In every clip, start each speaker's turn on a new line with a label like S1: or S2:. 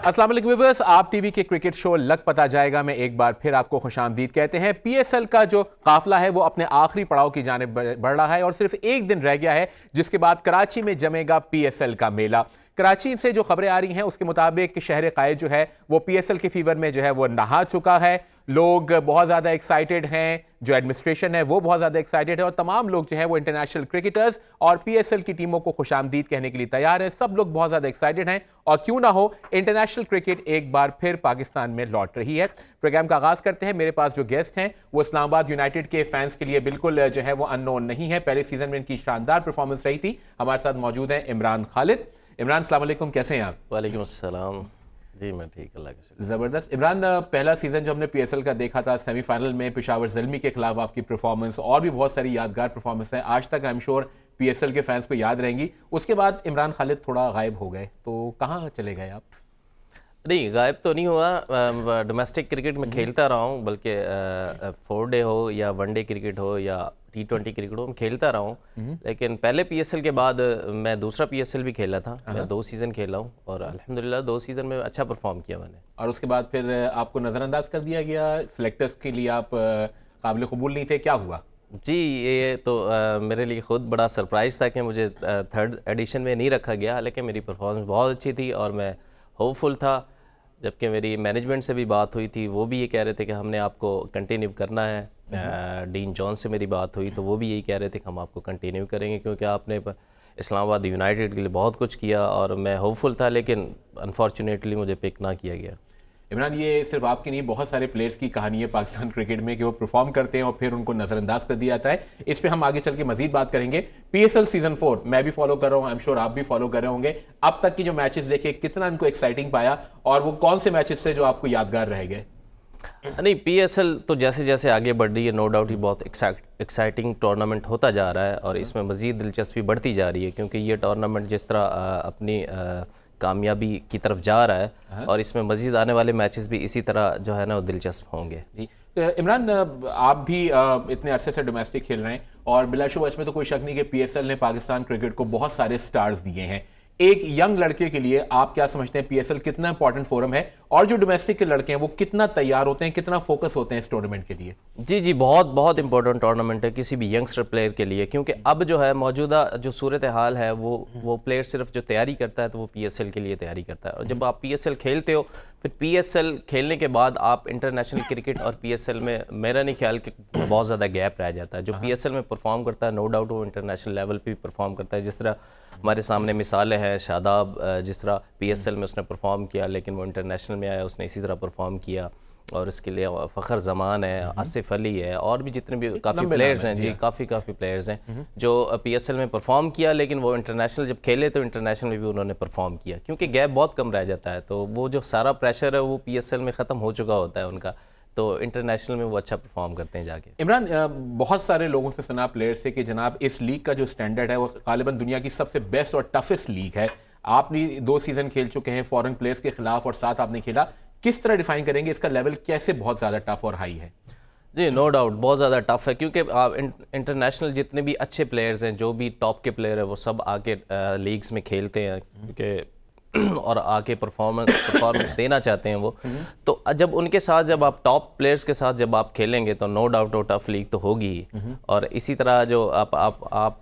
S1: अस्सलाम वालेकुम व्यूअर्स, आप टीवी के क्रिकेट शो लग पता जाएगा में एक बार फिर आपको खुशामदीद कहते हैं। पीएसएल का जो काफिला है वो अपने आखिरी पड़ाव की जानिब बढ़ रहा है और सिर्फ एक दिन रह गया है जिसके बाद कराची में जमेगा पीएसएल का मेला। कराची से जो खबरें आ रही हैं उसके मुताबिक शहर कायद जो है वो पीएसएल के फीवर में जो है वो नहा चुका है। लोग बहुत ज़्यादा एक्साइटेड हैं, जो एडमिनिस्ट्रेशन है वो बहुत ज़्यादा एक्साइटेड है और तमाम लोग जो है वो इंटरनेशनल क्रिकेटर्स और पीएसएल की टीमों को खुशामदीद कहने के लिए तैयार हैं। सब लोग बहुत ज़्यादा एक्साइटेड हैं और क्यों ना हो, इंटरनेशनल क्रिकेट एक बार फिर पाकिस्तान में लौट रही है। प्रोग्राम का आगाज़ करते हैं। मेरे पास जो गेस्ट हैं वो इस्लामाबाद यूनाइटेड के फैंस के लिए बिल्कुल जो है वो अननोन नहीं है। पहले सीजन में इनकी शानदार परफॉर्मेंस रही थी। हमारे साथ मौजूद हैं इमरान खालिद। इमरान, अस्सलाम वालेकुम, कैसे हैं आप?
S2: वालेकुम अस्सलाम। जी मैं ठीक, अल्लाह का शुक्र।
S1: ज़बरदस्त। इमरान, पहला सीज़न जो हमने पीएसएल का देखा था, सेमीफाइनल में पेशावर ज़ल्मी के खिलाफ आपकी परफॉर्मेंस और भी बहुत सारी यादगार परफॉर्मेंस है, आज तक आई एम श्योर पीएसएल के फैंस को याद रहेंगी। उसके बाद इमरान खालिद थोड़ा गायब हो गए, तो कहाँ चले गए आप?
S2: नहीं, गायब तो नहीं हुआ। डोमेस्टिक क्रिकेट में खेलता रहा हूँ, बल्कि 4 डे हो या 1 डे क्रिकेट हो या T20 क्रिकेट हो, मैं खेलता रहा हूँ। लेकिन पहले पीएसएल के बाद मैं दूसरा पीएसएल भी खेला था। मैं 2 सीज़न खेला हूँ और अल्हम्दुलिल्लाह 2 सीज़न में अच्छा परफॉर्म किया मैंने।
S1: और उसके बाद फिर आपको नज़रअंदाज कर दिया गया, सिलेक्टर्स के लिए आप काबिल कबूल नहीं थे, क्या हुआ?
S2: जी, ये तो मेरे लिए ख़ुद बड़ा सरप्राइज़ था कि मुझे 3rd एडिशन में नहीं रखा गया। हालांकि मेरी परफॉर्मेंस बहुत अच्छी थी और मैं होपफुल था। जबकि मेरी मैनेजमेंट से भी बात हुई थी, वो भी ये कह रहे थे कि हमने आपको कंटिन्यू करना है। डीन जॉन से मेरी बात हुई तो वो भी यही कह रहे थे कि हम आपको कंटिन्यू करेंगे, क्योंकि आपने इस्लामाबाद यूनाइटेड के लिए बहुत कुछ किया और मैं होपफुल था, लेकिन अनफॉर्चुनेटली मुझे पिक ना किया गया।
S1: इमरान, ये सिर्फ आपकी नहीं, बहुत सारे प्लेयर्स की कहानी है पाकिस्तान क्रिकेट में कि वो परफॉर्म करते हैं और फिर उनको नजरअंदाज कर दिया जाता है। इस पे हम आगे चल के मजीद बात करेंगे। पीएसएल सीजन 4 मैं भी फॉलो कर रहा हूँ, आई एम श्योर आप भी फॉलो कर रहे होंगे। अब तक की जो मैचेस देखे, कितना इनको एक्साइटिंग पाया और वो कौन से मैचेस थे जो आपको यादगार रह गए?
S2: नहीं, पीएसएल तो जैसे जैसे आगे बढ़ रही है, नो डाउट ही बहुत एक्साइटिंग टूर्नामेंट होता जा रहा है और इसमें मज़ीद दिलचस्पी बढ़ती जा रही है, क्योंकि ये टूर्नामेंट जिस तरह अपनी कामयाबी की तरफ जा रहा है और इसमें मज़ीद आने वाले मैचेस भी इसी तरह जो है ना वो दिलचस्प होंगे।
S1: इमरान, आप भी इतने अरसे से डोमेस्टिक खेल रहे हैं और बिलाशुबा इसमें तो कोई शक नहीं कि पीएसएल ने पाकिस्तान क्रिकेट को बहुत सारे स्टार्स दिए हैं। एक यंग लड़के के लिए आप क्या समझते हैं, पीएसएल कितना इंपॉर्टेंट फोरम है और जो डोमेस्टिक के लड़के हैं वो कितना तैयार होते हैं, कितना फोकस होते हैं इस टूर्नामेंट के लिए?
S2: जी, बहुत बहुत इंपॉर्टेंट टूर्नामेंट है किसी भी यंगस्टर प्लेयर के लिए, क्योंकि अब जो है मौजूदा जो सूरत हाल है वो प्लेयर सिर्फ जो तैयारी करता है तो वो पीएसएल के लिए तैयारी करता है। और जब आप पीएसएल खेलते हो, फिर पीएसएल खेलने के बाद आप इंटरनेशनल क्रिकेट और पीएसएल में मेरा नहीं ख्याल कि बहुत ज़्यादा गैप रह जाता है। जो पीएसएल में परफॉर्म करता है, नो डाउट वो इंटरनेशनल लेवल पर भी परफॉर्म करता है। जिस तरह हमारे सामने मिसालें हैं, शादाब जिस तरह पीएसएल में उसने परफॉर्म किया लेकिन वो इंटरनेशनल में आया, उसने इसी तरह परफॉर्म किया और उसके लिए फ़खर जमान है, आसिफ अली है और भी जितने भी काफ़ी प्लेयर्स हैं। जी, काफ़ी प्लेयर्स हैं जो पीएसएल में परफॉर्म किया, लेकिन वो इंटरनेशनल जब खेले तो इंटरनेशनल में भी उन्होंने परफॉर्म किया, क्योंकि गैप बहुत कम रह जाता है। तो वो जो सारा प्रेशर है वो पीएसएल में ख़त्म हो चुका होता है उनका, तो इंटरनेशनल में वो अच्छा परफॉर्म करते हैं जाके।
S1: इमरान, बहुत सारे लोगों से सुना प्लेयर से कि जनाब इस लीग का जो स्टैंडर्ड है वो गालिबन दुनिया की सबसे बेस्ट और टफेस्ट लीग है। आपने 2 सीजन खेल चुके हैं फॉरेन प्लेयर्स के खिलाफ और साथ आपने खेला, किस तरह डिफाइन करेंगे इसका लेवल कैसे बहुत ज़्यादा टफ और हाई है?
S2: जी, नो डाउट बहुत ज़्यादा टफ है, क्योंकि आप इंटरनेशनल जितने भी अच्छे प्लेयर्स हैं, जो भी टॉप के प्लेयर हैं, वो सब आके लीग्स में खेलते हैं क्योंकि और आके परफॉर्मेंस देना चाहते हैं वो। तो जब उनके साथ, जब आप टॉप प्लेयर्स के साथ जब आप खेलेंगे तो नो डाउट वो टफ लीग तो होगी ही। और इसी तरह जो आप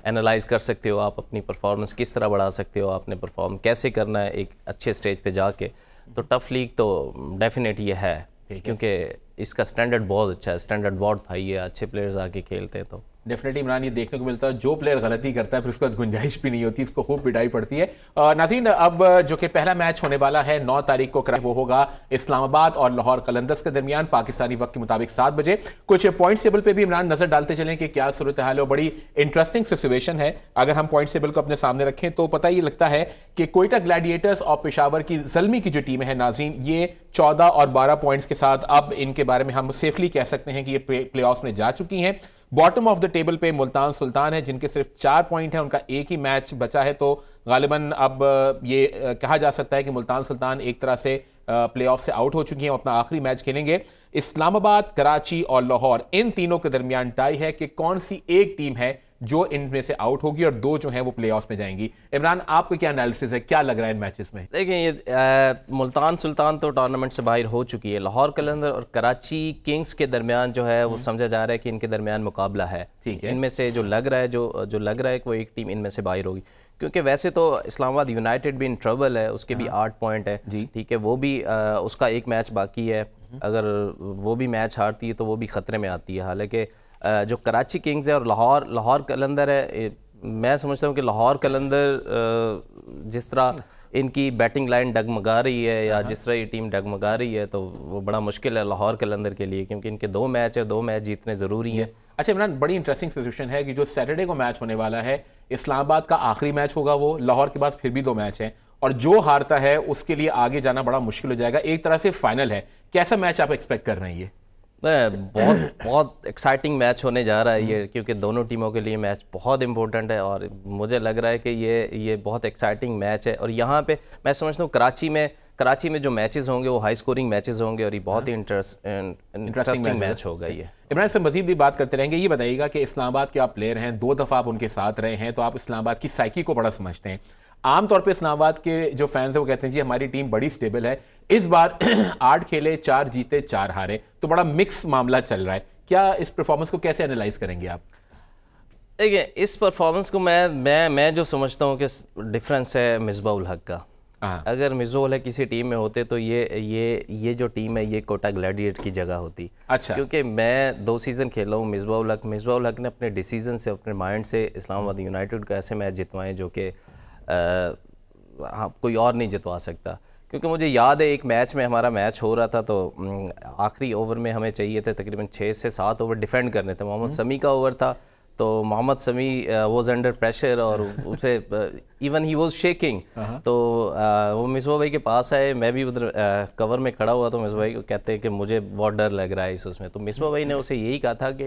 S2: एनालाइज कर सकते हो, आप अपनी परफॉर्मेंस किस तरह बढ़ा सकते हो, आपने परफॉर्म कैसे करना है एक अच्छे स्टेज पे जाके। तो टफ लीग तो डेफिनेट ये है, क्योंकि इसका स्टैंडर्ड बहुत अच्छा है, स्टैंडर्ड बहुत हाई है, अच्छे प्लेयर्स आके खेलते हैं। तो
S1: डेफिनेटली इमरान, ये देखने को मिलता है जो प्लेयर गलती करता है फिर उसके बाद गुंजाइश भी नहीं होती, इसको खूब पिटाई पड़ती है। नाज़रीन, अब जो कि पहला मैच होने वाला है 9 तारीख को, वो होगा इस्लामाबाद और लाहौर कलंदर्स के दरमियान पाकिस्तानी वक्त के मुताबिक 7 बजे। कुछ पॉइंट टेबल पे भी इमरान नजर डालते चलें कि क्या सूरत हाल है। बड़ी इंटरेस्टिंग सिचुएशन है। अगर हम पॉइंट टेबल को अपने सामने रखें तो पता ये लगता है कि कोयटा ग्लैडिएटर्स और पेशावर की ज़ल्मी की जो टीम है नाज़रीन, ये 14 और 12 पॉइंट्स के साथ अब इनके बारे में हम सेफली कह सकते हैं कि ये प्ले ऑफ में जा चुकी हैं। बॉटम ऑफ द टेबल पे मुल्तान सुल्तान है जिनके सिर्फ 4 पॉइंट हैं, उनका एक ही मैच बचा है। तो गालिबन अब ये कहा जा सकता है कि मुल्तान सुल्तान एक तरह से प्ले ऑफ से आउट हो चुकी हैं, अपना आखिरी मैच खेलेंगे। इस्लामाबाद, कराची और लाहौर, इन तीनों के दरमियान टाई है कि कौन सी एक टीम है जो इनमें से आउट होगी और 2 जो हैं वो प्लेऑफ्स में जाएंगी। इमरान, आपको क्या एनालिसिस है, क्या लग रहा है इन मैचेस में?
S2: देखिए, ये मुल्तान सुल्तान तो टूर्नामेंट से बाहर हो चुकी है। लाहौर कलंदर और कराची किंग्स के दरमियान जो है वो समझा जा रहा है कि इनके दरमियान मुकाबला है।
S1: ठीक है।
S2: इनमें से जो लग रहा है जो लग रहा है कि वो एक टीम इनमें से बाहर होगी, क्योंकि वैसे तो इस्लामाबाद यूनाइटेड भी इन ट्रबल है, उसके भी 8 पॉइंट है। ठीक है, वो भी उसका एक मैच बाकी है। अगर वो भी मैच हारती है तो वो भी ख़तरे में आती है। हालांकि जो कराची किंग्स है और लाहौर कलंदर है, मैं समझता हूँ कि लाहौर कलंदर जिस तरह इनकी बैटिंग लाइन डगमगा रही है या जिस तरह ये टीम डगमगा रही है, तो वो बड़ा मुश्किल है लाहौर कलंदर के लिए, क्योंकि इनके 2 मैच है, 2 मैच जीतने ज़रूरी हैं।
S1: अच्छा इमरान, बड़ी इंटरेस्टिंग सिचुएशन है कि जो सैटरडे को मैच होने वाला है, इस्लामाबाद का आखिरी मैच होगा वो, लाहौर के बाद फिर भी 2 मैच हैं और जो हारता है उसके लिए आगे जाना बड़ा मुश्किल हो जाएगा। एक तरह से फाइनल है। कैसा मैच आप एक्सपेक्ट कर रहे हैं? ये
S2: बहुत एक्साइटिंग मैच होने जा रहा है ये, क्योंकि दोनों टीमों के लिए मैच बहुत इंपॉर्टेंट है और मुझे लग रहा है कि ये बहुत एक्साइटिंग मैच है। और यहाँ पे मैं समझता हूँ कराची में जो मैचेस होंगे वो हाई स्कोरिंग मैचेस होंगे और ये बहुत ही इंटरेस्टिंग मैच होगा ये।
S1: इमरान से मजीद भी बात करते रहेंगे। ये बताइएगा कि इस्लामाबाद के आप प्लेयर हैं, 2 दफ़ा आप उनके साथ रहे हैं, तो आप इस्लामाबाद की साइकी को बड़ा समझते हैं। आमतौर पे इस्लामाबाद के जो फैंस हैं वो कहते हैं जी हमारी टीम बड़ी स्टेबल है, इस बार 8 खेले 4 जीते 4 हारे, तो बड़ा मिक्स मामला चल रहा है। क्या इस परफॉर्मेंस को कैसे एनालाइज करेंगे आप?
S2: देखिए, इस परफॉर्मेंस को मैं जो समझता हूँ कि डिफरेंस है मिसबाह उल हक का। अगर मिसबाह उल हक किसी टीम में होते तो ये जो टीम है ये कोटा ग्लैडिएट की जगह होती।
S1: अच्छा।
S2: क्योंकि मैं 2 सीज़न खेला हूँ मिसबाह उल हक ने अपने डिसीजन से, अपने माइंड से इस्लामाबाद यूनाइटेड को ऐसे मैच जितवाए जो कि कोई और नहीं जितवा सकता। क्योंकि मुझे याद है एक मैच में हमारा मैच हो रहा था तो आखिरी ओवर में हमें चाहिए थे तकरीबन 6 से 7 ओवर डिफेंड करने थे। मोहम्मद समी का ओवर था, तो मोहम्मद समी वाज अंडर प्रेशर और उसे इवन ही वाज शेकिंग। तो वो मिसबाह भाई के पास आए, मैं भी उधर कवर में खड़ा हुआ, तो मिसबाह भाई को कहते हैं कि मुझे बहुत डर लग रहा है उसमें। तो मिसबाह भाई ने उसे यही कहा था कि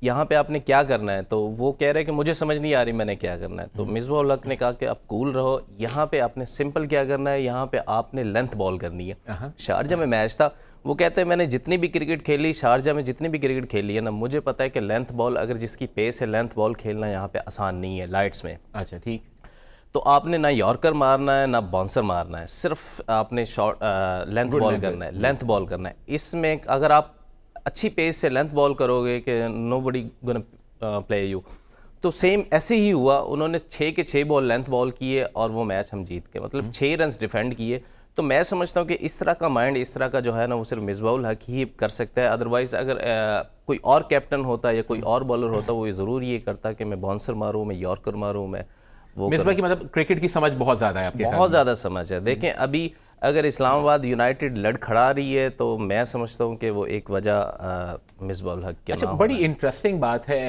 S2: यहाँ पे आपने क्या करना है। तो वो कह रहे हैं कि मुझे समझ नहीं आ रही मैंने क्या करना है। तो मिसबाह उल हक ने कहा कि आप कूल रहो, यहाँ पे आपने सिंपल क्या करना है, यहाँ पे आपने लेंथ बॉल करनी है। शारजा में मैच था, वो कहते हैं मैंने जितनी भी क्रिकेट खेली, शारजा में जितनी भी क्रिकेट खेली है ना, मुझे पता है कि लेंथ बॉल अगर जिसकी पेस है, लेंथ बॉल खेलना यहाँ पे आसान नहीं है लाइट्स में।
S1: अच्छा ठीक।
S2: तो आपने ना यॉर्कर मारना है ना बाउंसर मारना है, सिर्फ आपने शॉर्ट लेंथ बॉल करना है, लेंथ बॉल करना है। इसमें अगर आप अच्छी पेस से लेंथ बॉल करोगे कि नोबडी गोना प्ले यू, तो सेम ऐसे ही हुआ। उन्होंने 6 के 6 बॉल लेंथ बॉल किए और वो मैच हम जीत गए, मतलब 6 रन डिफेंड किए। तो मैं समझता हूँ कि इस तरह का माइंड, इस तरह का जो है ना, वो सिर्फ मिसबाह उल हक ही कर सकता है। अदरवाइज़ अगर कोई और कैप्टन होता या कोई और बॉलर होता, वो ज़रूर ये करता कि मैं बाउंसर मारूँ, मैं यॉर्कर मारूँ, मैं वो।
S1: मिसबाह की मतलब क्रिकेट की समझ बहुत ज़्यादा है आपके?
S2: बहुत ज़्यादा समझ है। देखें, अभी अगर इस्लामाबाद यूनाइटेड लड़ खड़ा रही है तो मैं समझता हूँ कि वो एक वजह मिसबाह उल हक के।
S1: अच्छा, बड़ी इंटरेस्टिंग बात है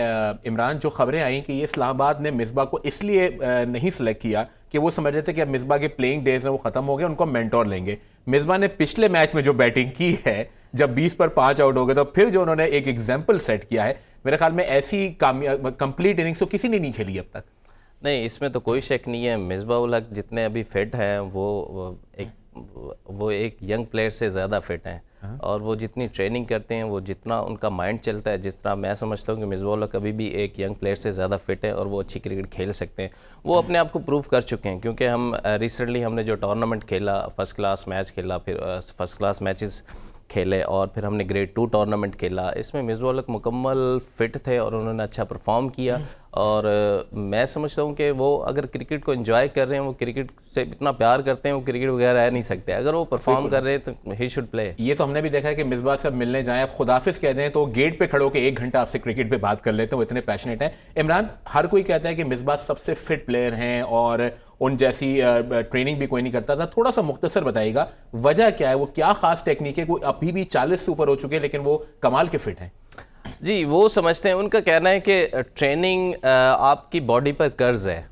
S1: इमरान, जो खबरें आई कि ये इस्लामाबाद ने मिसबाह को इसलिए नहीं सिलेक्ट किया कि वो समझ रहे थे कि अब मिसबाह के प्लेइंग डेज हैं वो ख़त्म हो गए, उनको मेंटोर लेंगे। मिसबाह ने पिछले मैच में जो बैटिंग की है, जब 20 पर 5 आउट हो गए, तो फिर जो उन्होंने एक एग्जाम्पल सेट किया है, मेरे ख्याल में ऐसी कंप्लीट इनिंग्स तो किसी ने नहीं खेली अब तक।
S2: नहीं, इसमें तो कोई शक नहीं है। मिसबाह उल हक जितने अभी फिट हैं वो एक यंग प्लेयर से ज़्यादा फिट हैं और वो जितनी ट्रेनिंग करते हैं, वो जितना उनका माइंड चलता है, जिस तरह मैं समझता हूँ कि मिसबाह उल हक अभी भी एक यंग प्लेयर से ज़्यादा फिट है और वो अच्छी क्रिकेट खेल सकते हैं। वो अपने आप को प्रूव कर चुके हैं, क्योंकि हम रिसेंटली हमने जो टूर्नामेंट खेला, फर्स्ट क्लास मैच खेला, फिर फर्स्ट क्लास मैचेस खेले और फिर हमने ग्रेड 2 टूर्नामेंट खेला। इसमें मिसबाह उल हक मुकम्मल फिट थे और उन्होंने अच्छा परफॉर्म किया। और मैं समझता हूँ कि वो अगर क्रिकेट को एंजॉय कर रहे हैं, वो क्रिकेट से इतना प्यार करते हैं, वो क्रिकेट वगैरह रह नहीं सकते। अगर वो परफॉर्म कर रहे हैं तो ही शुड प्ले।
S1: ये तो हमने भी देखा है कि मिसबाह से मिलने जाएं, आप खुदाफिज कह दें तो गेट पे खड़ो के 1 घंटा आपसे क्रिकेट पे बात कर लेते हैं, वो इतने पैशनेट हैं। इमरान, हर कोई कहता है कि मिसबाह सबसे फिट प्लेयर हैं और उन जैसी ट्रेनिंग भी कोई नहीं करता था। थोड़ा सा मुख्तसर बताइएगा वजह क्या है, वो क्या खास टेक्निक है? अभी भी 40 से ऊपर हो चुके हैं लेकिन वो कमाल के फिट हैं।
S2: जी, वो समझते हैं, उनका कहना है कि ट्रेनिंग आपकी बॉडी पर कर्ज है,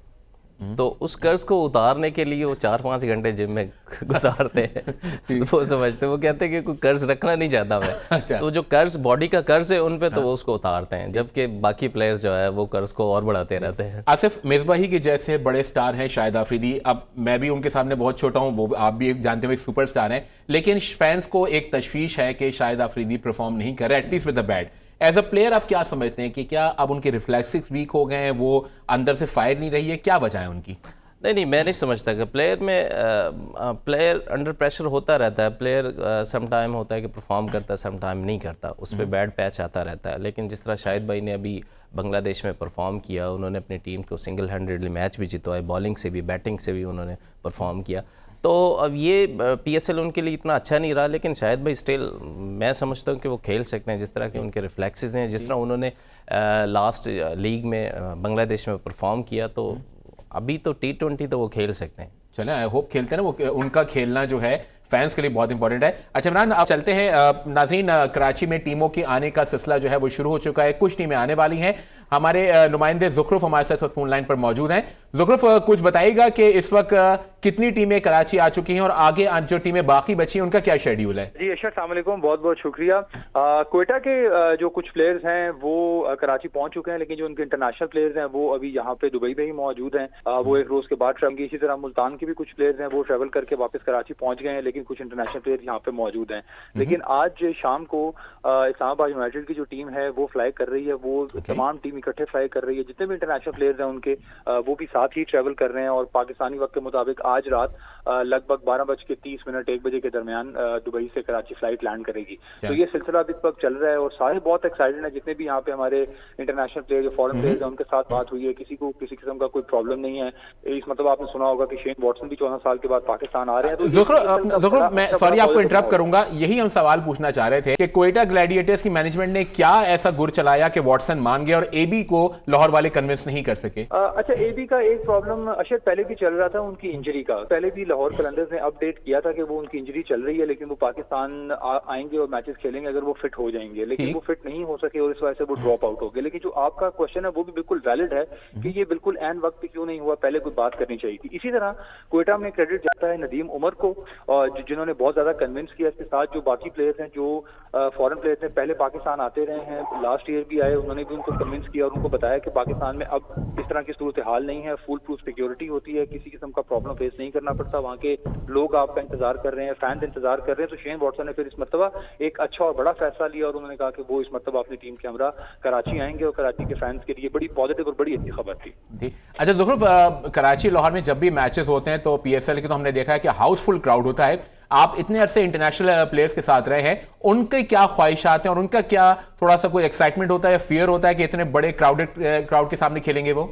S2: तो उस कर्ज को उतारने के लिए वो 4-5 घंटे जिम में गुजारते हैं। वो समझते हैं, वो कहते हैं कि कोई कर्ज रखना नहीं चाहता मैं। अच्छा। तो जो कर्ज बॉडी का कर्ज है उन पे, तो वो उसको उतारते हैं, जबकि बाकी प्लेयर्स जो है वो कर्ज को और बढ़ाते रहते हैं।
S1: आसिफ, मिसबाही के जैसे बड़े स्टार हैं शाहिद अफरीदी, अब मैं भी उनके सामने बहुत छोटा हूँ, वो आप भी जानते हो एक सुपरस्टार हैं, लेकिन फैंस को एक तशवीश है कि शाहिद अफरीदी परफॉर्म नहीं कर रहे, at least with the bat. As a player आप क्या समझते हैं कि क्या अब उनके रिफ्लेक्सेस वीक हो गए हैं, वो अंदर से फायर नहीं रही है, क्या वजह है उनकी?
S2: नहीं, मैं नहीं समझता कि प्लेयर अंडर प्रेशर होता रहता है। प्लेयर सम टाइम होता है कि परफॉर्म करता है, सम टाइम नहीं करता, उस पर बैड पैच आता रहता है। लेकिन जिस तरह शाहिद भाई ने अभी बांग्लादेश में परफॉर्म किया, उन्होंने अपनी टीम को सिंगल हैंडेडली मैच भी जितवाए, बॉलिंग से भी बैटिंग से भी उन्होंने परफॉर्म किया। तो अब ये PSL उनके लिए इतना अच्छा नहीं रहा, लेकिन शाहिद भाई स्टिल मैं समझता हूँ कि वो खेल सकते हैं। जिस तरह के उनके रिफ्लेक्सेस हैं, जिस तरह उन्होंने लास्ट लीग में बांग्लादेश में परफॉर्म किया, तो अभी तो T20 तो वो खेल सकते हैं।
S1: चले, आई होप खेलते हैं ना वो। उनका खेलना जो है फैंस के लिए बहुत इंपॉर्टेंट है। अच्छा इमरान, आप चलते हैं नाज़रीन, कराची में टीमों के आने का सिलसिला जो है वो शुरू हो चुका है। कुछ टीमें आने वाली हैं। हमारे नुमाइंदे ज़ुखरुफ हमारे साथ फोन लाइन पर मौजूद हैं। ज़ुखरुफ, कुछ बताइएगा कि इस वक्त कितनी टीमें कराची आ चुकी हैं और आगे जो टीमें बाकी बची हैं उनका क्या शेड्यूल है?
S3: जी अशर, अस्सलाम वालेकुम, बहुत बहुत शुक्रिया। क्वेटा के जो कुछ प्लेयर्स हैं वो कराची पहुंच चुके हैं, लेकिन जो उनके इंटरनेशनल प्लेयर्स हैं वो अभी यहाँ पे दुबई में ही मौजूद हैं। वो एक रोज के बाद ट्रैवल की। इसी तरह मुल्तान के भी कुछ प्लेयर्स हैं वो ट्रैवल करके वापस कराची पहुंच गए हैं, लेकिन कुछ इंटरनेशनल प्लेयर्स यहाँ पे मौजूद हैं। लेकिन आज शाम को इस्लामाबाद यूनाइटेड की जो टीम है वो फ्लाई कर रही है। वो तमाम टीम इकट्ठे फ्लाई कर रही है, जितने भी इंटरनेशनल प्लेयर्स हैं उनके वो भी साथ ही ट्रैवल कर रहे हैं। और पाकिस्तानी वक्त के मुताबिक आज रात लगभग 12:30 1 बजे के दरमियान दुबई से कराची फ्लाइट लैंड करेगी। तो ये सिलसिला अभी तक चल रहा है और सारे बहुत एक्साइटेड हैं। जितने भी यहाँ पे हमारे इंटरनेशनल प्लेयर, जो फॉरेन प्लेयर्स हैं, उनके साथ बात हुई है, किसी को किसी किस्म का कोई प्रॉब्लम नहीं है। इस मतलब आपने सुना होगा कि शेन वॉटसन भी 14 साल के बाद पाकिस्तान आ रहे हैं।
S1: तो मैं सॉरी आपको इंटरप्ट करूंगा, यही हम सवाल पूछना चाह रहे थे कि क्वेटा ग्लैडिएटर्स की मैनेजमेंट ने क्या ऐसा गुर चलाया कि वॉटसन मान गया और AB को लाहौर वाले कन्विंस नहीं कर सके?
S3: अच्छा, AB का एक प्रॉब्लम अशर पहले भी चल रहा था, उनकी इंजरी का। पहले भी लाहौर कलंदर्स ने अपडेट किया था कि वो उनकी इंजरी चल रही है, लेकिन वो पाकिस्तान आएंगे और मैचेस खेलेंगे अगर वो फिट हो जाएंगे। लेकिन वो फिट नहीं हो सके और इस वजह से वो ड्रॉप आउट हो गए। लेकिन जो आपका क्वेश्चन है वो भी बिल्कुल वैलिड है कि ये बिल्कुल एन वक्त पे क्यों नहीं हुआ, पहले कोई बात करनी चाहिए थी। इसी तरह क्वेटा में क्रेडिट जाता है नदीम उमर को, और जिन्होंने बहुत ज्यादा कन्विंस किया। इसके साथ जो बाकी प्लेयर्स हैं, जो फॉरेन प्लेयर्स हैं, पहले पाकिस्तान आते रहे हैं, लास्ट ईयर भी आए, उन्होंने भी उनको कन्विंस किया और उनको बताया कि पाकिस्तान में अब इस तरह की सूरत हाल नहीं है, फुल प्रूफ सिक्योरिटी होती है, किसी किस्म का प्रॉब्लम फेस नहीं करना पड़ता, वहाँ के लोग आपका इंतजार कर रहे हैं, फैंस इंतजार कर रहे हैं। तो शेन वॉटसन ने फिर इस मरतबा एक अच्छा और बड़ा फैसला लिया और उन्होंने कहा कि वो इस मरतबा अपनी टीम के हमरा कराची आएंगे और कराची के फैंस के लिए बड़ी पॉजिटिव और बड़ी अच्छी खबर थी।
S1: अच्छा ज़ुखरुफ, कराची लाहौर में जब भी मैचेस होते हैं तो PSL के तो हमने देखा है कि हाउसफुल क्राउड होता है। आप इतने अरसे इंटरनेशनल प्लेयर्स के साथ रहे हैं, उनके क्या ख्वाहिशात हैं और उनका क्या थोड़ा सा कोई एक्साइटमेंट होता है या फियर होता है कि इतने बड़े क्राउड के सामने खेलेंगे वो?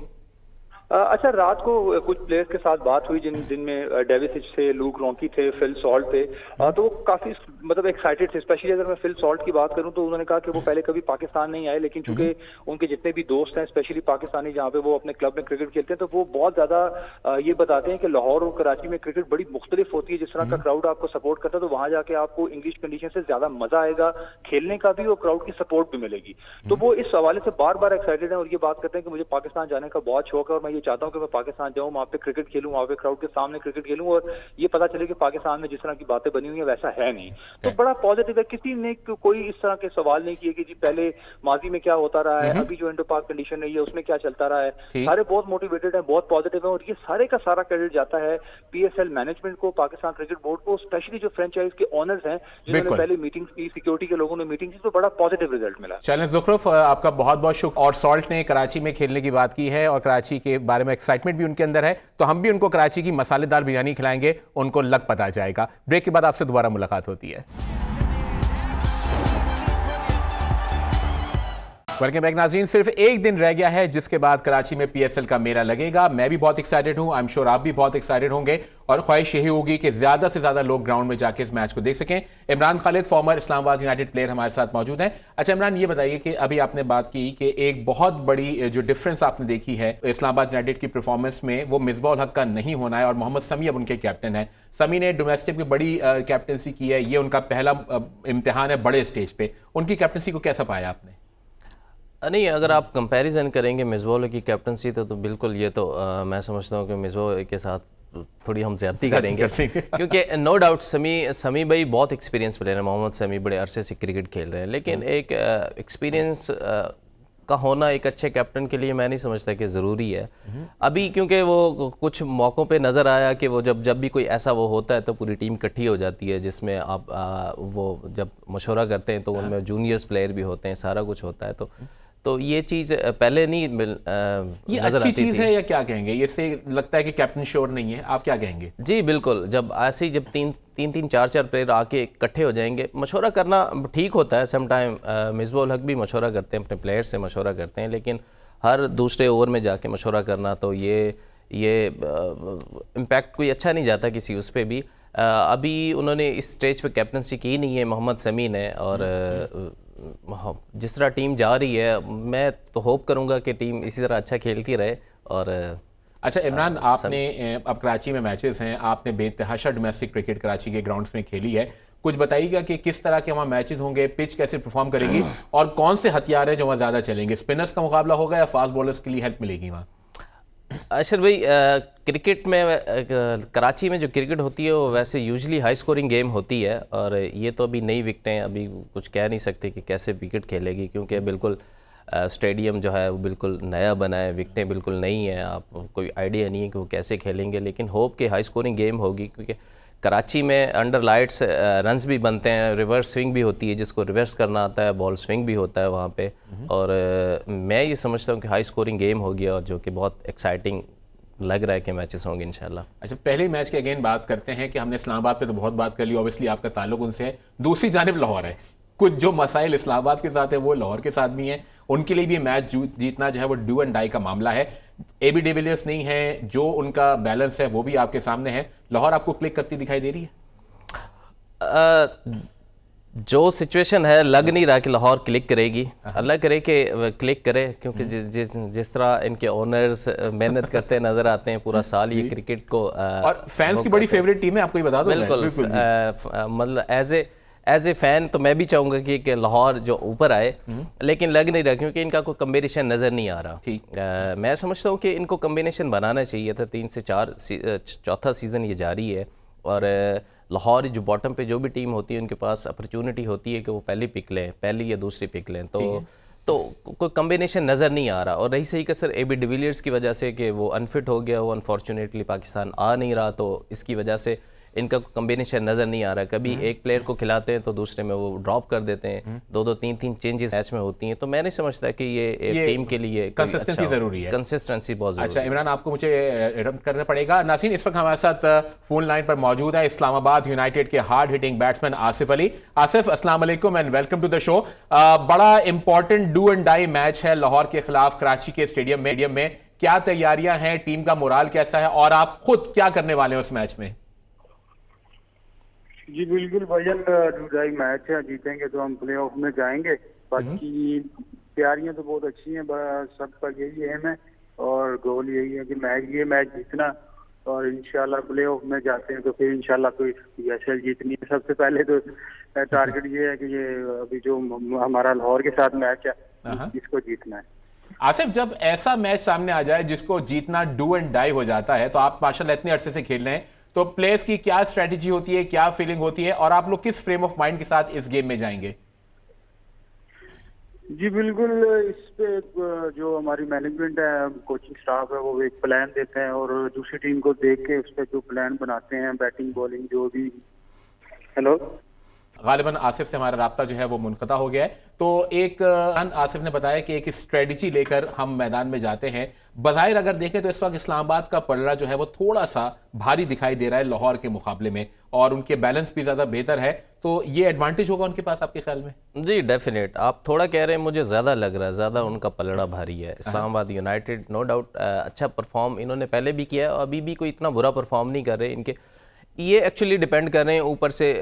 S3: अच्छा, रात को कुछ प्लेयर्स के साथ बात हुई जिनमें डेविस थे, लूक रॉन्की थे, फिल सॉल्ट थे। तो वो काफी मतलब एक्साइटेड थे। स्पेशली अगर मैं फिल सॉल्ट की बात करूं तो उन्होंने कहा कि वो पहले कभी पाकिस्तान नहीं आए, लेकिन चूंकि उनके जितने भी दोस्त हैं स्पेशली पाकिस्तानी जहां पे वो अपने क्लब में क्रिकेट खेलते हैं, तो वो बहुत ज्यादा ये बताते हैं कि लाहौर और कराची में क्रिकेट बड़ी मुख्तलिफ होती है। जिस तरह का क्राउड आपको सपोर्ट करता है, तो वहां जाके आपको इंग्लिश कंडीशन से ज्यादा मजा आएगा खेलने का भी और क्राउड की सपोर्ट भी मिलेगी। तो वो इस हवाले से बार बार एक्साइटेड है और ये बात करते हैं कि मुझे पाकिस्तान जाने का बहुत शौक है और मैं ये चाहता हूँ कि मैं पाकिस्तान जाऊं, वहां पे क्रिकेट खेलूं, वहां पे क्राउड के सामने क्रिकेट खेलूं और ये पता चले कि पाकिस्तान में जिस तरह की बातें बनी हुई है वैसा है नहीं। तो बड़ा पॉजिटिव है। किसी ने कोई इस तरह के सवाल नहीं किए कि जी पहले माजी में क्या होता रहा है, अभी जो इंडो पाक कंडीशन रही है उसमें क्या चलता रहा है। सारे बहुत मोटिवेटेड हैं, बहुत पॉजिटिव है और ये सारे का सारा क्रेडिट जाता है PSL मैनेजमेंट को, पाकिस्तान क्रिकेट बोर्ड को, स्पेशली जो फ्रेंचाइज के ओनर्स हैं जिन्होंने पहले मीटिंग्स की, सिक्योरिटी के लोगों ने मीटिंग की, तो बड़ा पॉजिटिव रिजल्ट मिला।
S1: चलें ज़ुखरुफ, आपका बहुत बहुत शुक्र। और सॉल्ट ने कराची में खेलने की बात की है और कराची के बारे में एक्साइटमेंट भी उनके अंदर है, तो हम भी उनको कराची की मसालेदार बिरयानी खिलाएंगे, उनको लग पता जाएगा। ब्रेक के बाद आपसे दोबारा मुलाकात होती है। वेलकम बैक नाज़रीन, सिर्फ एक दिन रह गया है जिसके बाद कराची में PSL का मेला लगेगा। मैं भी बहुत एक्साइटेड हूं, आई एम श्योर आप भी बहुत एक्साइटेड होंगे और ख्वाहिश यही होगी कि ज्यादा से ज्यादा लोग ग्राउंड में जाके इस मैच को देख सकें। Imran Khalid, farmer Islamabad United player, हमारे साथ मौजूद हैं। अच्छा इमरान, ये बताइए कि अभी आपने बात की कि एक बहुत बड़ी जो डिफरेंस आपने देखी है इस्लामाबाद यूनाइटेड की परफॉर्मेंस में, वो मिसबा उल हक का नहीं होना है और मोहम्मद समी अब उनके कैप्टन है। समी ने डोमेस्टिक में बड़ी कैप्टनसी की है, ये उनका पहला इम्तिहान है बड़े स्टेज पे। उनकी कैप्टनसी को कैसा पाया आपने?
S2: नहीं, अगर आप कंपैरिजन करेंगे मिसबा की कैप्टनसी तो बिल्कुल ये तो मैं समझता हूँ कि मिसबा के साथ थोड़ी हम ज्यादती करेंगे क्योंकि नो डाउट समी भाई बहुत एक्सपीरियंस प्लेयर है। मोहम्मद समी बड़े अरसे से क्रिकेट खेल रहे हैं, लेकिन एक एक्सपीरियंस का होना एक अच्छे कैप्टन के लिए मैं नहीं समझता कि ज़रूरी है अभी, क्योंकि वो कुछ मौक़ों पे नज़र आया कि वो जब भी कोई ऐसा वो होता है तो पूरी टीम इकट्ठी हो जाती है, जिसमें आप वो जब मशवरा करते हैं तो उनमें जूनियर्स प्लेयर भी होते हैं, सारा कुछ होता है, तो ये चीज़ पहले नहीं
S1: ये अच्छी चीज़ है या क्या कहेंगे? ये से लगता है कि कैप्टन श्योर नहीं है, आप क्या कहेंगे?
S2: जी बिल्कुल, जब ऐसे ही जब तीन चार प्लेयर आके इकट्ठे हो जाएंगे, मशवरा करना ठीक होता है सम टाइम। मिसबा उल हक भी मशवरा करते हैं, अपने प्लेयर से मशवरा करते हैं, लेकिन हर दूसरे ओवर में जाके मशवरा करना तो ये इम्पैक्ट कोई अच्छा नहीं जाता किसी उस पर भी। अभी उन्होंने इस स्टेज पे कैप्टनसी की नहीं है मोहम्मद शमी ने, और जिस तरह टीम जा रही है मैं तो होप करूंगा कि टीम इसी तरह अच्छा खेलती रहे। और
S1: अच्छा इमरान, आपने अब कराची में मैचेस हैं, आपने बेतहाशा डोमेस्टिक क्रिकेट कराची के ग्राउंड्स में खेली है, कुछ बताइएगा कि किस तरह के वहाँ मैचेस होंगे, पिच कैसे परफॉर्म करेगी और कौन से हथियार हैं जो वहाँ ज़्यादा चलेंगे? स्पिनर्स का मुकाबला होगा या फास्ट बॉलर्स के लिए हेल्प मिलेगी वहाँ?
S2: अशर भाई, क्रिकेट में कराची में जो क्रिकेट होती है वो वैसे यूजली हाई स्कोरिंग गेम होती है, और ये तो अभी नई विकेटें, अभी कुछ कह नहीं सकते कि कैसे विकेट खेलेगी, क्योंकि बिल्कुल स्टेडियम जो है वो बिल्कुल नया बना है, विकेटें बिल्कुल नई हैं, आप कोई आइडिया नहीं है कि वो कैसे खेलेंगे, लेकिन होप के हाई स्कोरिंग गेम होगी, क्योंकि कराची में अंडर लाइट्स रन्स भी बनते हैं, रिवर्स स्विंग भी होती है, जिसको रिवर्स करना आता है, बॉल स्विंग भी होता है वहाँ पे, और मैं ये समझता हूँ कि हाई स्कोरिंग गेम होगी, और जो कि बहुत एक्साइटिंग लग रहा है कि मैचेस होंगे इंशाल्लाह।
S1: अच्छा, पहले मैच की अगेन बात करते हैं कि हमने इस्लामाबाद पे तो बहुत बात कर ली, ऑब्वियसली आपका ताल्लुक उनसे है, दूसरी जानिब लाहौर है, कुछ जो मसाइल इस्लामाबाद के साथ है वो लाहौर के साथ भी हैं, उनके लिए भी मैच जीतना जो है वो डू एंड डाई का मामला है। एबी डिविलियर्स नहीं है, जो उनका बैलेंस है वो भी आपके सामने है, लाहौर आपको क्लिक करती दिखाई दे रही है?
S2: जो सिचुएशन है लग नहीं रहा कि लाहौर क्लिक करेगी, अल्लाह करे कि क्लिक करे, क्योंकि जिस तरह इनके ओनर्स मेहनत करते नजर आते हैं पूरा साल ये क्रिकेट को,
S1: और फैंस की बड़ी फेवरेट टीम है, आपको ये बता दो।
S2: बिल्कुल, मतलब एज ए फैन तो मैं भी चाहूँगा कि लाहौर जो ऊपर आए, लेकिन लग नहीं रहा, क्योंकि इनका कोई कम्बिनेशन नज़र नहीं आ रहा। मैं समझता हूँ कि इनको कम्बिनेशन बनाना चाहिए था, 3 से 4 चौथा सीज़न ये जारी है, और लाहौर जो बॉटम पे जो भी टीम होती है उनके पास अपॉर्चुनिटी होती है कि वो पहली या दूसरी पिक लें, तो कोई कम्बिनेशन नज़र नहीं आ रहा। और रही सही कसर एबी डिविलियर्स की वजह से कि वो अनफिट हो गया, वो अनफॉर्चुनेटली पाकिस्तान आ नहीं रहा, तो इसकी वजह से इनका कम्बिनेशन नज़र नहीं आ रहा। कभी एक प्लेयर को खिलाते हैं तो दूसरे में वो ड्रॉप कर देते हैं, 2-2 3-3 चेंजेस मैच में होती हैं, तो मैं नहीं समझता कि ये टीम के लिए
S1: कंसिस्टेंसी जरूरी है,
S2: कंसिस्टेंसी बहुत जरूरी है।
S1: अच्छा इमरान, आपको मुझे इंटरप्ट करना पड़ेगा। नाज़रीन, इस वक्त हमारे साथ फोन लाइन पर मौजूद है इस्लामाबाद यूनाइटेड के hard hitting batsman Asif Ali. Asif, अस्सलाम वालेकुम and welcome to the show. बड़ा important do and die match है लाहौर के खिलाफ कराची के स्टेडियम में, क्या तैयारियां हैं, टीम का मोराल कैसा है और आप खुद क्या करने वाले हैं उस मैच में?
S4: जी बिल्कुल भाईजान, डूडाई मैच है, जीतेंगे तो हम प्ले ऑफ में जाएंगे, बाकी तैयारियां तो बहुत अच्छी हैं, सबका यही एम है और गोल यही है कि ये मैच जीतना, और इंशाल्लाह प्ले ऑफ में जाते हैं तो फिर इंशाल्लाह कोई PSL जीतनी है। सबसे पहले तो टारगेट ये है कि ये अभी जो हमारा लाहौर के साथ मैच है इसको जीतना है।
S1: आसिफ, जब ऐसा मैच सामने आ जाए जिसको जीतना डू एंड डाई हो जाता है, तो आप माशाल्लाह इतने अरसे से खेल रहे हैं, तो प्लेयर्स की क्या स्ट्रेटजी होती है, क्या फीलिंग होती है, और आप लोग किस फ्रेम ऑफ माइंड के साथ इस गेम में जाएंगे?
S4: जी बिल्कुल, इस पे जो हमारी मैनेजमेंट है, कोचिंग स्टाफ है, वो एक प्लान देते हैं और दूसरी टीम को देख के उस पर जो प्लान बनाते हैं, बैटिंग बॉलिंग जो भी। हेलो,
S1: गालिबन आसिफ से हमारा राब्ता जो है वो मुनक़ता हो गया है, तो एक आसिफ ने बताया कि एक स्ट्रेटजी लेकर हम मैदान में जाते हैं। बज़ाहिर अगर देखें तो इस वक्त इस्लामाबाद का पलड़ा जो है वो थोड़ा सा भारी दिखाई दे रहा है लाहौर के मुकाबले में, और उनके बैलेंस भी ज़्यादा बेहतर है, तो ये एडवांटेज होगा उनके पास आपके ख्याल में?
S2: जी डेफिनेट, आप थोड़ा कह रहे हैं, मुझे ज़्यादा लग रहा है, ज़्यादा उनका पलड़ा भारी है। इस्लामाबाद यूनाइटेड नो डाउट अच्छा परफॉर्म इन्होंने पहले भी किया है, और अभी भी कोई इतना बुरा परफॉर्म नहीं कर रहे इनके, ये एक्चुअली डिपेंड कर रहे हैं ऊपर से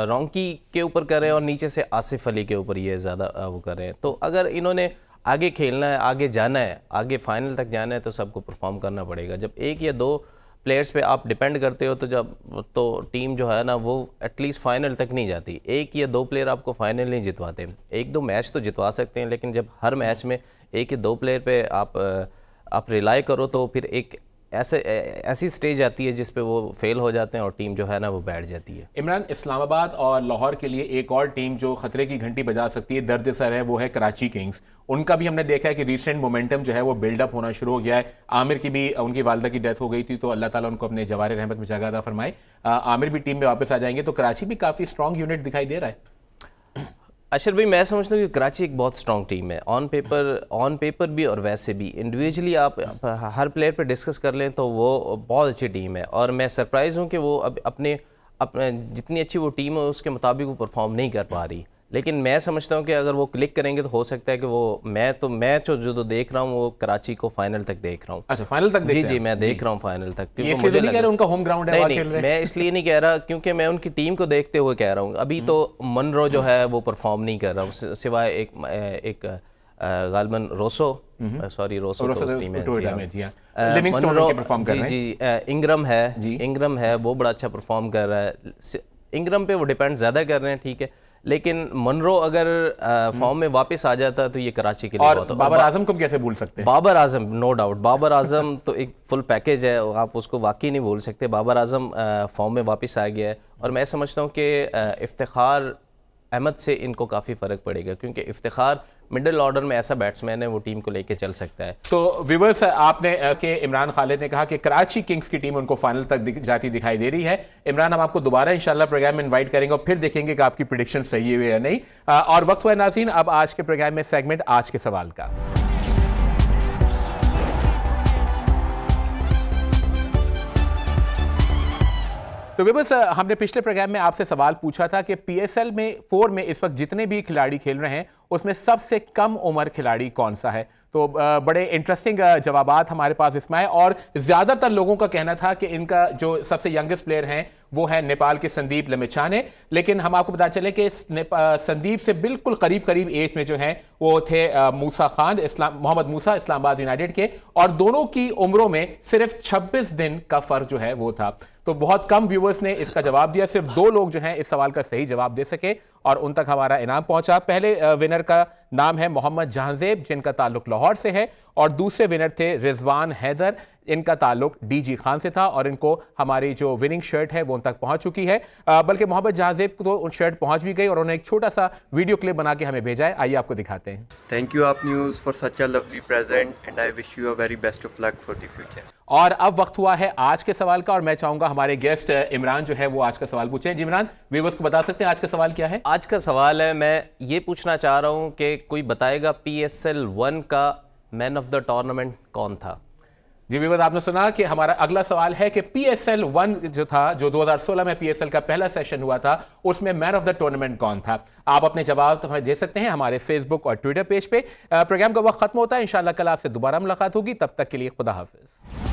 S2: रोंकी के ऊपर कर रहे हैं और नीचे से आसिफ अली के ऊपर ये ज़्यादा वो कर रहे हैं। तो अगर इन्होंने आगे खेलना है, आगे जाना है, आगे फाइनल तक जाना है, तो सबको परफॉर्म करना पड़ेगा। जब एक या दो प्लेयर्स पे आप डिपेंड करते हो तो टीम जो है ना वो एटलीस्ट फाइनल तक नहीं जाती। एक या दो प्लेयर आपको फाइनल नहीं जितवाते, एक दो मैच तो जितवा सकते हैं, लेकिन जब हर मैच में एक या दो प्लेयर पे आप रिलाई करो तो फिर एक ऐसी स्टेज आती है जिस पे वो फेल हो जाते हैं और टीम जो है ना वो बैठ जाती है।
S1: इमरान, इस्लामाबाद और लाहौर के लिए एक और टीम जो खतरे की घंटी बजा सकती है, दर्द सर है, वो है कराची किंग्स। उनका भी हमने देखा है कि रिसेंट मोमेंटम जो है वो बिल्डअप होना शुरू हो गया है। आमिर की भी, उनकी वालदा की डेथ हो गई थी, तो अल्लाह ताला उनको अपने जवार रहमत में जगह अता फरमाए। आमिर भी टीम में वापस आ जाएंगे, तो कराची भी काफ़ी स्ट्रॉन्ग यूनिट दिखाई दे रहा है।
S2: अशर भाई, मैं समझता हूँ कि कराची एक बहुत स्ट्रॉन्ग टीम है, ऑन पेपर भी और वैसे भी। इंडिविजुअली आप हर प्लेयर पे डिस्कस कर लें तो वो बहुत अच्छी टीम है, और मैं सरप्राइज़ हूँ कि वो अब अपने जितनी अच्छी वो टीम है उसके मुताबिक वो परफॉर्म नहीं कर पा रही। लेकिन मैं समझता हूँ कि अगर वो क्लिक करेंगे तो हो सकता है कि वो मैच जो देख रहा हूँ वो कराची को फाइनल तक देख रहा हूँ।
S1: अच्छा, फाइनल तक
S2: जी, मैं देख रहा हूँ फाइनल तक।
S1: ये मुझे नहीं कह रहा उनका होम ग्राउंड है,
S2: नहीं, मैं इसलिए नहीं कह रहा क्योंकि मैं उनकी टीम को देखते हुए कह रहा हूँ। अभी तो मनरो जो है वो परफॉर्म नहीं कर रहा हूँ, सिवाय एक गालमन रोसो टीम है, इंग्रम है वो बड़ा अच्छा परफॉर्म कर रहा है। इंग्रम पे वो डिपेंड ज़्यादा कर रहे हैं, ठीक है, लेकिन मनरो अगर फॉर्म में वापस आ जाता तो ये कराची के लिए
S1: और बाबर आजम को कैसे भूल सकते हैं?
S2: बाबर आजम, नो डाउट, बाबर आजम तो एक फुल पैकेज है, आप उसको वाकई नहीं भूल सकते। बाबर आजम फॉर्म में वापस आ गया है, और मैं समझता हूँ कि इफ्तिखार अहमद से इनको काफ़ी फ़र्क पड़ेगा, क्योंकि इफ्तिखार मिडिल ऑर्डर में ऐसा बैट्समैन है वो टीम को लेके चल सकता है।
S1: तो व्यूअर्स, आपने के इमरान खालिद ने कहा कि कराची किंग्स की टीम उनको फाइनल तक जाती दिखाई दे रही है। इमरान, हम आपको दोबारा इंशाल्लाह प्रोग्राम में इनवाइट करेंगे और फिर देखेंगे कि आपकी प्रेडिक्शन सही है या नहीं। और वक्त हुआ नाज़रीन, अब आज के प्रोग्राम में सेगमेंट आज के सवाल का। तो बस हमने पिछले प्रोग्राम में आपसे सवाल पूछा था कि PSL में 4 में इस वक्त जितने भी खिलाड़ी खेल रहे हैं उसमें सबसे कम उम्र खिलाड़ी कौन सा है। तो बड़े इंटरेस्टिंग जवाबात हमारे पास इसमें है, और ज़्यादातर लोगों का कहना था कि इनका जो सबसे यंगेस्ट प्लेयर हैं वो है नेपाल के संदीप लमिछाने। लेकिन हम आपको बता चले कि संदीप से बिल्कुल करीब करीब एज में जो है वो थे मूसा खान, मोहम्मद मूसा, इस्लामाबाद यूनाइटेड के, और दोनों की उम्रों में सिर्फ 26 दिन का फर्क जो है वो था। तो बहुत कम व्यूअर्स ने इसका जवाब दिया, सिर्फ 2 लोग जो हैं इस सवाल का सही जवाब दे सके और उन तक हमारा इनाम पहुंचा। पहले विनर का नाम है मोहम्मद जहांजेब, जिनका ताल्लुक लाहौर से है, और दूसरे विनर थे रिजवान हैदर, इनका ताल्लुक DG खान से था, और इनको हमारी जो विनिंग शर्ट है वो उन तक पहुंच चुकी है। बल्कि मोहम्मद जहांजेब को तो उन शर्ट पहुंच भी गई, और उन्होंने एक छोटा सा वीडियो क्लिप बना के हमें भेजा है, आइए आपको दिखाते हैं।
S5: थैंक यू आप news for such a lovely present and I wish you a very best of luck for the future.
S1: और अब वक्त हुआ है आज के सवाल का, और मैं चाहूंगा हमारे गेस्ट इमरान जो है वो आज का सवाल पूछें। जी इमरान, व्यूअर्स को बता सकते हैं आज का सवाल क्या है?
S2: आज का सवाल है, मैं ये पूछना चाह रहा हूँ कि कोई बताएगा PSL 1 का मैन ऑफ द टूर्नामेंट कौन था?
S1: जी व्यूअर्स, आपने सुना कि हमारा अगला सवाल है कि PSL 1 जो था, जो 2016 में PSL का पहला सेशन हुआ था, उसमें मैन ऑफ द टूर्नामेंट कौन था? आप अपने जवाब हमें दे सकते हैं हमारे फेसबुक और ट्विटर पेज पे। प्रोग्राम का वक्त खत्म होता है, इंशाल्लाह कल आपसे दोबारा मुलाकात होगी, तब तक के लिए खुदा हाफिज।